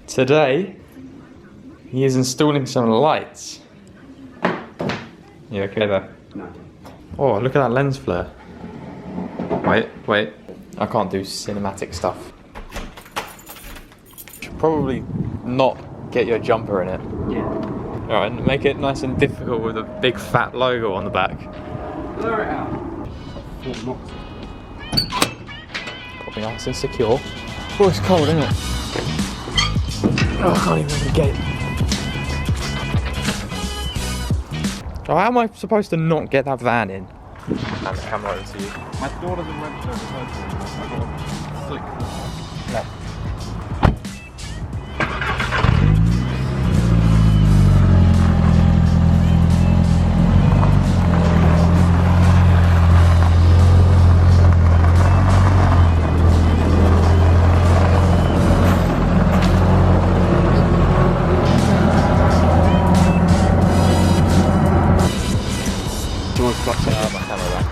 Today, he is installing some lights. You okay there? No. Oh, look at that lens flare. Wait. I can't do cinematic stuff. Should probably not get your jumper in it. Yeah. Alright, make it nice and difficult with a big fat logo on the back. Blur it out. Fort Knox. Got me nice and secure. Oh, it's cold, isn't it? Oh, I can't even open the gate. Oh, how am I supposed to not get that van in? And the camera over to you. My door doesn't register as open. I've got to flick No. My camera back.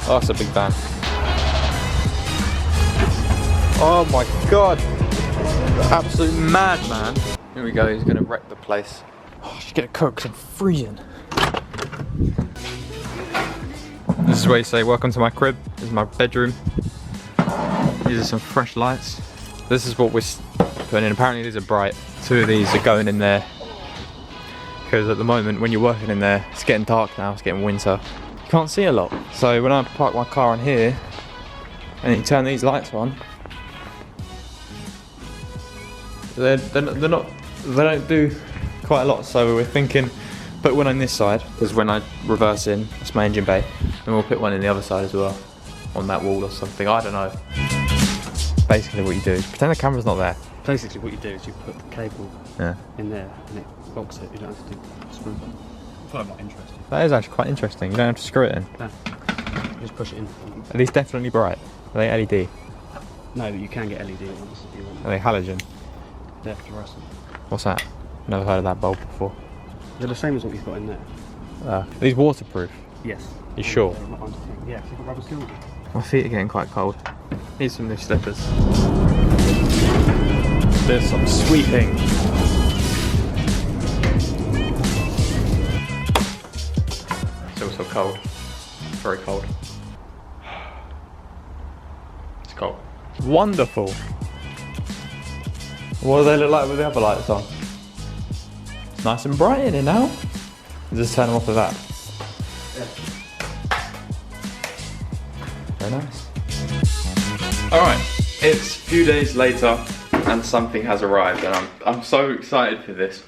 Oh, that's a big van. Oh my god! Absolute madman. Here we go, he's gonna wreck the place. Oh, I should get a coat because I'm freezing. This is where you say, welcome to my crib. This is my bedroom. These are some fresh lights. This is what we're putting in. Apparently these are bright. 2 of these are going in there. Because at the moment when you're working in there, it's getting dark now, it's getting winter. You can't see a lot. So when I park my car in here, and you turn these lights on, they don't do quite a lot. So we're thinking, put one on this side, because when I reverse in, that's my engine bay, and we'll put one in the other side as well, on that wall or something, I don't know. Basically what you do is pretend the camera's not there. Basically what you do is you put the cable in there and it locks it. You don't have to do screw it. I thought that might interesting. That is actually quite interesting. You don't have to screw it in. No. Just push it in. Are these definitely bright? Are they LED? No, but you can get LED ones if you want. Are they halogen? They're fluorescent. What's that? Never heard of that bulb before. They're the same as what you've got in there. Are these waterproof? Yes. You sure? Yeah, you've got rubber seal. My feet are getting quite cold. Need some new slippers. There's some sweeping. It's also cold. Very cold. It's cold. Wonderful. What do they look like with the other lights on? It's nice and bright in here now. Just turn them off with that. Very nice. Alright, it's a few days later and something has arrived and I'm so excited for this,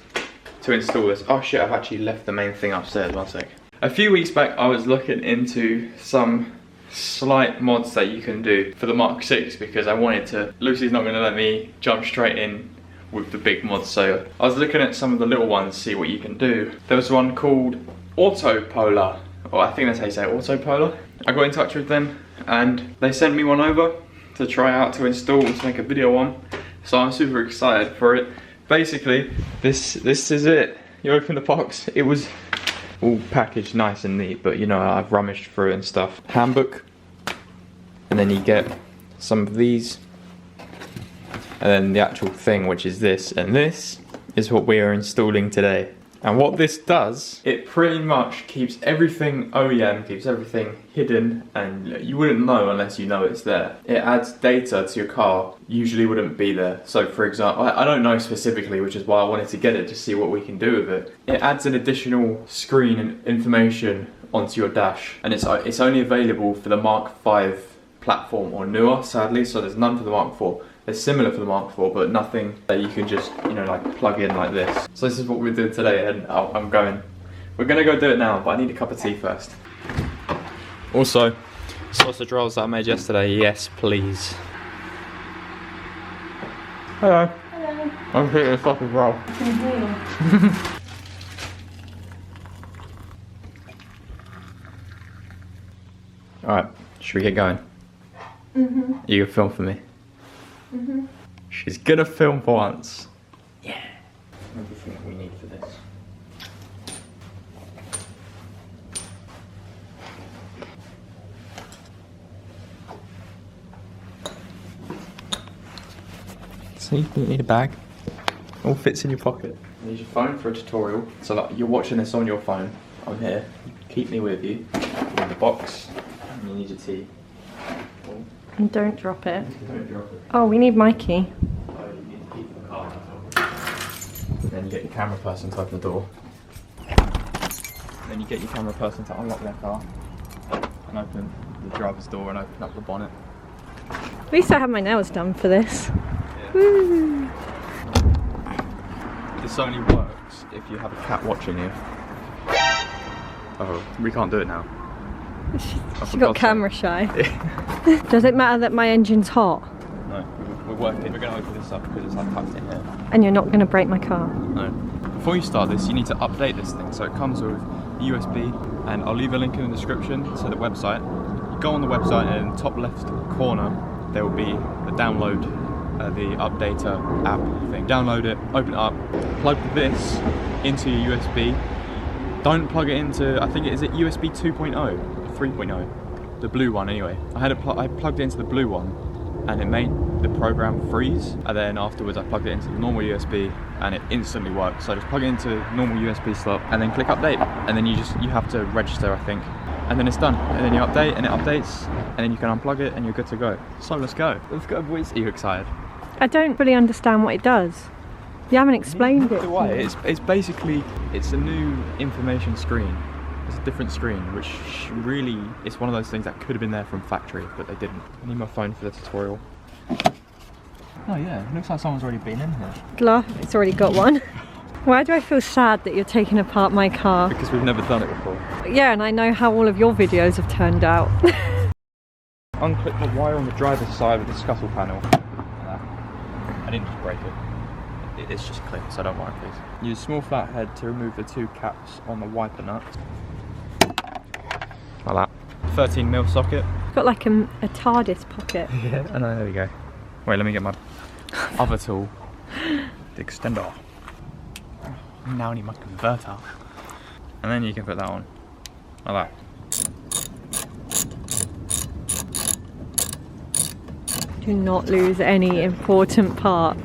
to install this. Oh shit, I've actually left the main thing upstairs, one sec. A few weeks back I was looking into some slight mods that you can do for the Mark 6 because I wanted to, Lucy's not going to let me jump straight in with the big mods, so I was looking at some of the little ones, see what you can do. There was one called AutoPolar, or I think that's how you say it, AutoPolar. I got in touch with them and they sent me one over to try out, to install, to make a video on. So I'm super excited for it. Basically, this is it. You open the box, it was all packaged nice and neat, but you know, I've rummaged through it and stuff. Handbook, and then you get some of these, and then the actual thing, which is this, and this is what we are installing today. And what this does, it pretty much keeps everything OEM, keeps everything hidden, and you wouldn't know unless you know it's there. It adds data to your car, usually wouldn't be there. So for example, I don't know specifically, which is why I wanted to get it to see what we can do with it. It adds an additional screen and information onto your dash, and it's only available for the Mark 5 platform or newer, sadly, so there's none for the Mark 4. They're similar for the Mark IV, but nothing that you can just, you know, like plug in like this. So this is what we're doing today, and we're gonna go do it now, but I need a cup of tea first. Also, sausage rolls that I made yesterday, yes please. Hello. Hello. I'm eating a sausage roll. I can hear you. Alright, should we get going? Mm-hmm. You can film for me. Mm-hmm. She's gonna film for once. Yeah. Everything we need for this. See, you need a bag. All fits in your pocket. You need your phone for a tutorial. So that you're watching this on your phone. I'm here. Keep me with you. You need the box. And you need your tea. And don't drop it. Don't drop it. Oh, we need my key. Oh, you need to keep the car. Then you get your camera person to open the door. Then you get your camera person to unlock their car and open the driver's door and open up the bonnet. At least I have my nails done for this. Yeah. Woo. This only works if you have a cat watching you. Oh, we can't do it now. She got camera shy. Does it matter that my engine's hot? No, we're working. We're going to open this up because it's untucked in here. And you're not going to break my car? No. Before you start this, you need to update this thing. So it comes with USB, and I'll leave a link in the description to the website. You go on the website, and in the top left corner, there will be the download, the updater app thing. Download it, open it up, plug this into your USB. Don't plug it into, I think is it USB 2.0 or 3.0? The blue one anyway. I plugged it into the blue one and it made the program freeze, and then afterwards I plugged it into the normal USB and it instantly works. So just plug it into normal USB slot and then click update, and then you have to register, I think, and then it's done. And then you update and it updates, and then you can unplug it and you're good to go. So let's go boys. Are you excited? I don't really understand what it does. You haven't explained it. Why? It's basically, it's a new information screen. It's a different screen, which really, it's one of those things that could have been there from factory, but they didn't. I need my phone for the tutorial. Oh yeah, it looks like someone's already been in here. Laugh if it's already got one. Why do I feel sad that you're taking apart my car? Because we've never done it before. Yeah, and I know how all of your videos have turned out. Unclip the wire on the driver's side of the scuttle panel. I didn't just break it. It's just clipped, so don't worry, please. Use a small flathead to remove the two caps on the wiper nuts. Like that. 13mm socket. It's got like a TARDIS pocket. Yeah, I know, there we go. Wait, let me get my other tool. The extender. Now I need my converter. And then you can put that on. Like that. Do not lose any important part.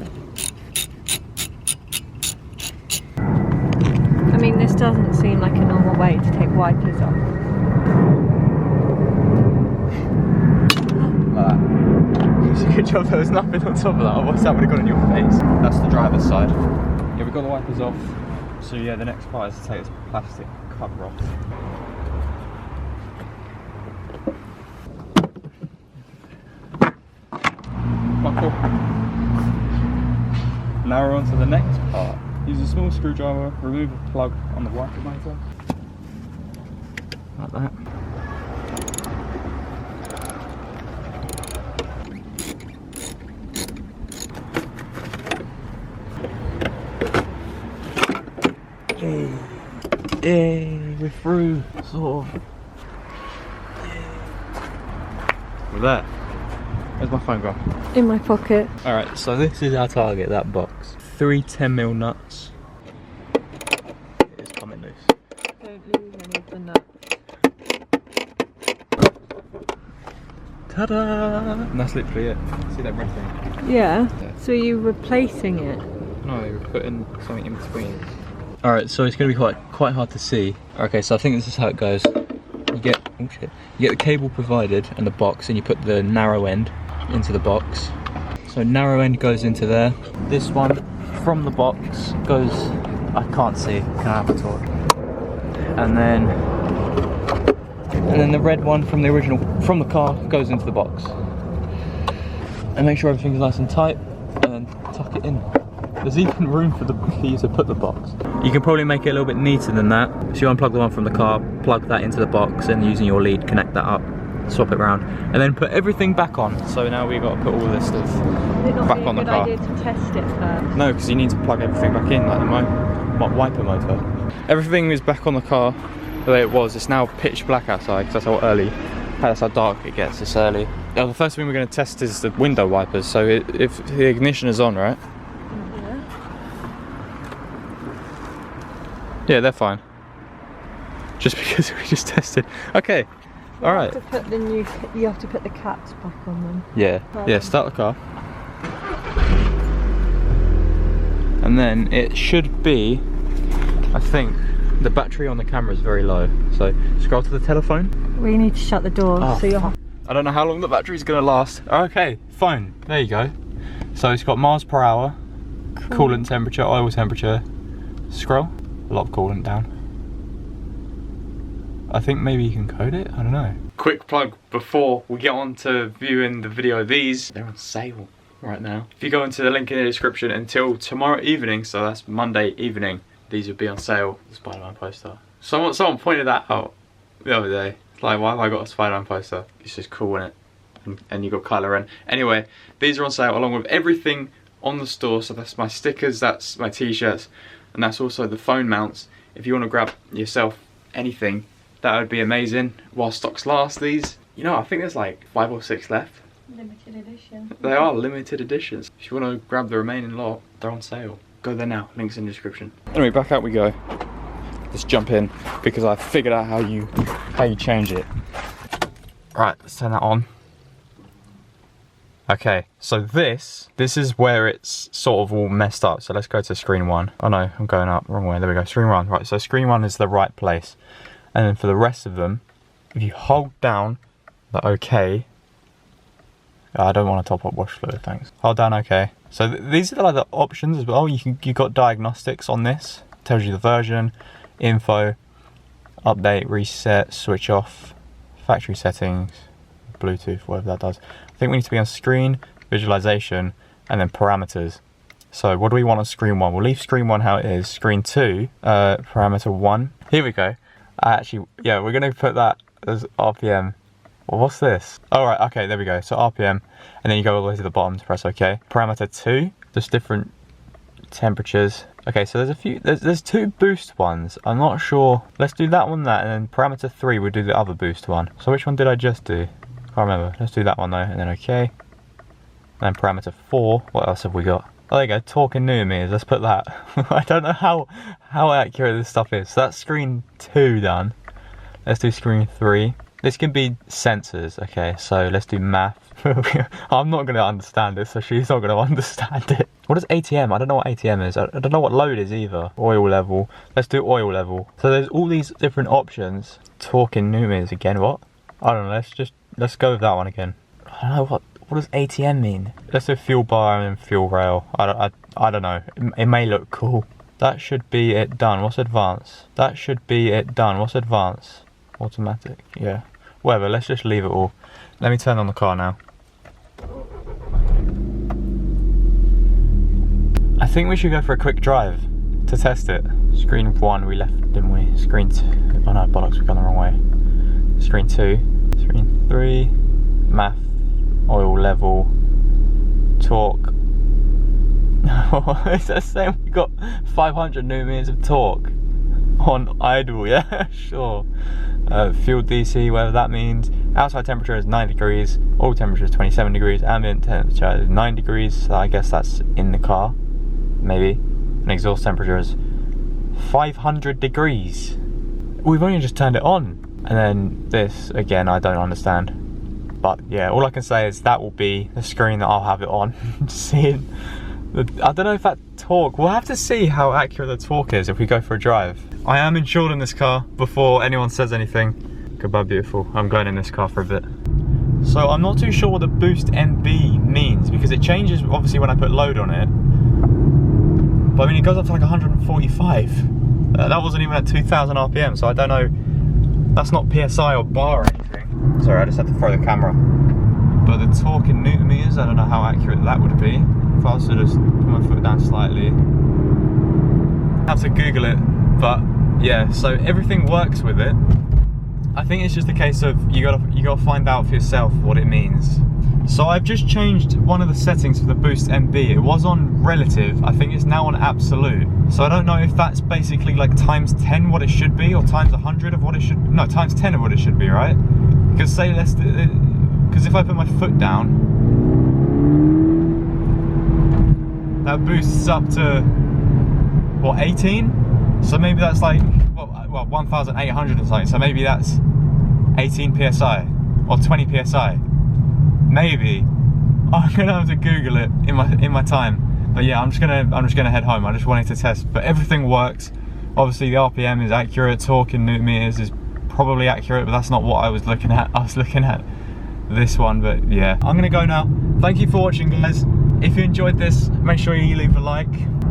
I mean, this doesn't seem like a normal way to take wipers off. Like that. It's a good job there was nothing on top of that, otherwise that would have gone in your face. That's the driver's side. Yeah, we've got the wipers off. So yeah, the next part is to take this plastic cover off. Buckle. Now we're on to the next part. Use a small screwdriver, remove a plug on the wiper motor. Like that. Yay, we're through, sort of. With that, where's my phone gone? In my pocket. Alright, so this is our target, that box. 3 10mm nuts. It's coming loose. Don't lose any of the nuts. Ta-da! And that's literally it. See that red thing? Yeah. So are you replacing it? No, we're putting something in between. Alright, so it's going to be quite hard to see. Okay, so I think this is how it goes. You get the cable provided and the box, and you put the narrow end into the box. So narrow end goes into there. This one from the box goes, I can't see, can I have a torch? And then the red one from the original, from the car, goes into the box. And make sure everything's nice and tight, and then tuck it in. There's even room for you to put the box. You can probably make it a little bit neater than that. So you unplug the one from the car, plug that into the box, and using your lead, connect that up, swap it around, and then put everything back on. So now we've got to put all this stuff back on the car. Is it not a good idea to test it first? No, because you need to plug everything back in, like the wiper motor. Everything is back on the car the way it was. It's now pitch black outside because that's how dark it gets this early. The first thing we're going to test is the window wipers. So if the ignition is on, right? Yeah, they're fine. Just because we just tested. Okay, all right. You have to put the caps back on them. Yeah, yeah. Start the car. And then it should be, I think, the battery on the camera is very low. So scroll to the telephone. We need to shut the door so you're... I don't know how long the battery's gonna last. Okay, phone, there you go. So it's got miles per hour, coolant temperature, oil temperature. Scroll, a lot of coolant down. I think maybe you can code it, I don't know. Quick plug before we get on to viewing the video. These, they're on sale right now. If you go into the link in the description until tomorrow evening, so that's Monday evening, these will be on sale. The Spider-Man poster. Someone pointed that out the other day. It's like, why have I got a Spider-Man poster? It's just cool, innit? And you got colour in. Anyway, these are on sale along with everything on the store. So that's my stickers, that's my t-shirts, and that's also the phone mounts. If you want to grab yourself anything, that would be amazing while stocks last. These, you know, I think there's like 5 or 6 left. Limited edition. They are limited editions. If you want to grab the remaining lot, they're on sale. Go there now, links in the description. Anyway, back out we go. Let's jump in because I figured out how you change it. Right, let's turn that on. Okay, so this is where it's sort of all messed up. So let's go to screen 1. Oh no, I'm going up, wrong way. There we go, screen 1. Right, so screen 1 is the right place. And then for the rest of them, if you hold down the OK, I don't want a top up wash fluid, thanks. Hold down OK. So these are like the options as well. You got diagnostics on this. Tells you the version, info, update, reset, switch off, factory settings, Bluetooth, whatever that does. I think we need to be on screen, visualization, and then parameters. So what do we want on screen 1? We'll leave screen 1 how it is. Screen 2, parameter 1. Here we go. Yeah, we're gonna put that as RPM. Well, what's this? Oh, right, okay, there we go. So RPM, and then you go all the way to the bottom to press OK. Parameter 2, just different temperatures. Okay, so there's a few, there's 2 boost ones. I'm not sure. Let's do that one, and then parameter 3, we'll do the other boost one. So which one did I just do? Can't remember. Let's do that one though, and then OK. And then parameter 4, what else have we got? Oh, there you go, torque in newtonmeters, let's put that. I don't know how accurate this stuff is. So that's screen 2 done. Let's do screen 3. This can be sensors, okay, so let's do math. I'm not going to understand this, so she's not going to understand it. What is ATM? I don't know what ATM is. I don't know what load is either. Oil level. Let's do oil level. So there's all these different options. Torque in newtonmeters again, what? I don't know, let's go with that one again. I don't know what does ATM mean? Let's do fuel bar and then fuel rail. I don't know. It may look cool. That should be it done. What's advanced? That should be it done. What's advanced? Automatic. Yeah. Whatever. Let's just leave it all. Let me turn on the car now. I think we should go for a quick drive to test it. Screen 1 we left, didn't we? Screen 2. Oh no, bollocks, we've gone the wrong way. Screen 2. Screen 3. Math. Oil level, torque. It's the same. We got 500 newtonmeters of torque on idle. Yeah, sure. Fuel DC, whatever that means. Outside temperature is 9 degrees. Oil temperature is 27 degrees. Ambient temperature is 9 degrees. So I guess that's in the car, maybe. And exhaust temperature is 500 degrees. We've only just turned it on. And then this again, I don't understand. But yeah, all I can say is that will be the screen that I'll have it on. Seeing, I don't know if that torque, we'll have to see how accurate the torque is if we go for a drive. I am insured in this car before anyone says anything. Goodbye beautiful, I'm going in this car for a bit. So I'm not too sure what the boost MB means because it changes obviously when I put load on it. But I mean it goes up to like 145. That wasn't even at 2000 RPM, so I don't know, that's not PSI or bar or anything. Sorry, I just had to throw the camera. But the torque in newton meters, I don't know how accurate that would be. If I was to just put my foot down slightly. I have to Google it, but yeah, so everything works with it. I think it's just a case of you gotta find out for yourself what it means. So I've just changed one of the settings for the boost MB. It was on relative, I think it's now on absolute. So I don't know if that's basically like times 10 what it should be, or times 100 of what it should, no, times 10 of what it should be, right? Because say because if I put my foot down, that boosts up to, what, 18? So maybe that's like, well 1,800 or something, so maybe that's 18 PSI, or 20 PSI. Maybe. I'm gonna have to Google it in my time. But yeah, I'm just gonna head home. I just wanted to test, but everything works. Obviously the RPM is accurate, torque in newton meters is probably accurate, but that's not what I was looking at. I was looking at this one. But yeah, I'm gonna go now. Thank you for watching, guys. If you enjoyed this, make sure you leave a like.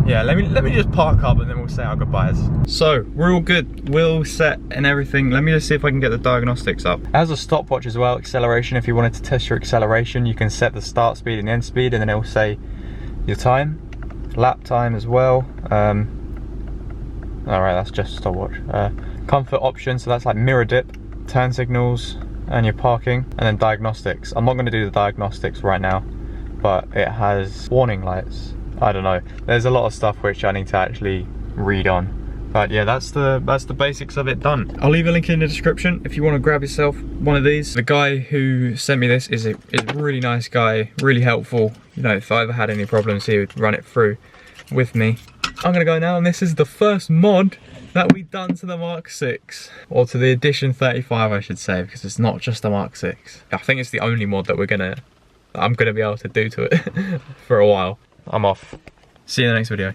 Yeah, let me just park up and then we'll say our goodbyes. So we're all good, wheel set and everything. Let me just see if I can get the diagnostics up. It has a stopwatch as well, acceleration. If you wanted to test your acceleration, you can set the start speed and end speed, and then it will say your time, lap time as well. All right, that's just a stopwatch. Comfort option, so that's like mirror dip, turn signals, and your parking, and then diagnostics. I'm not going to do the diagnostics right now, but it has warning lights. I don't know, there's a lot of stuff which I need to actually read on, but yeah, that's the basics of it done. I'll leave a link in the description if you want to grab yourself one of these. The guy who sent me this is a really nice guy, really helpful. You know, if I ever had any problems, he would run it through with me. I'm gonna go now, and this is the first mod that we've done to the Mark 6, or to the Edition 35 I should say, because it's not just the Mark 6. I think it's the only mod that I'm gonna be able to do to it for a while. I'm off. See you in the next video.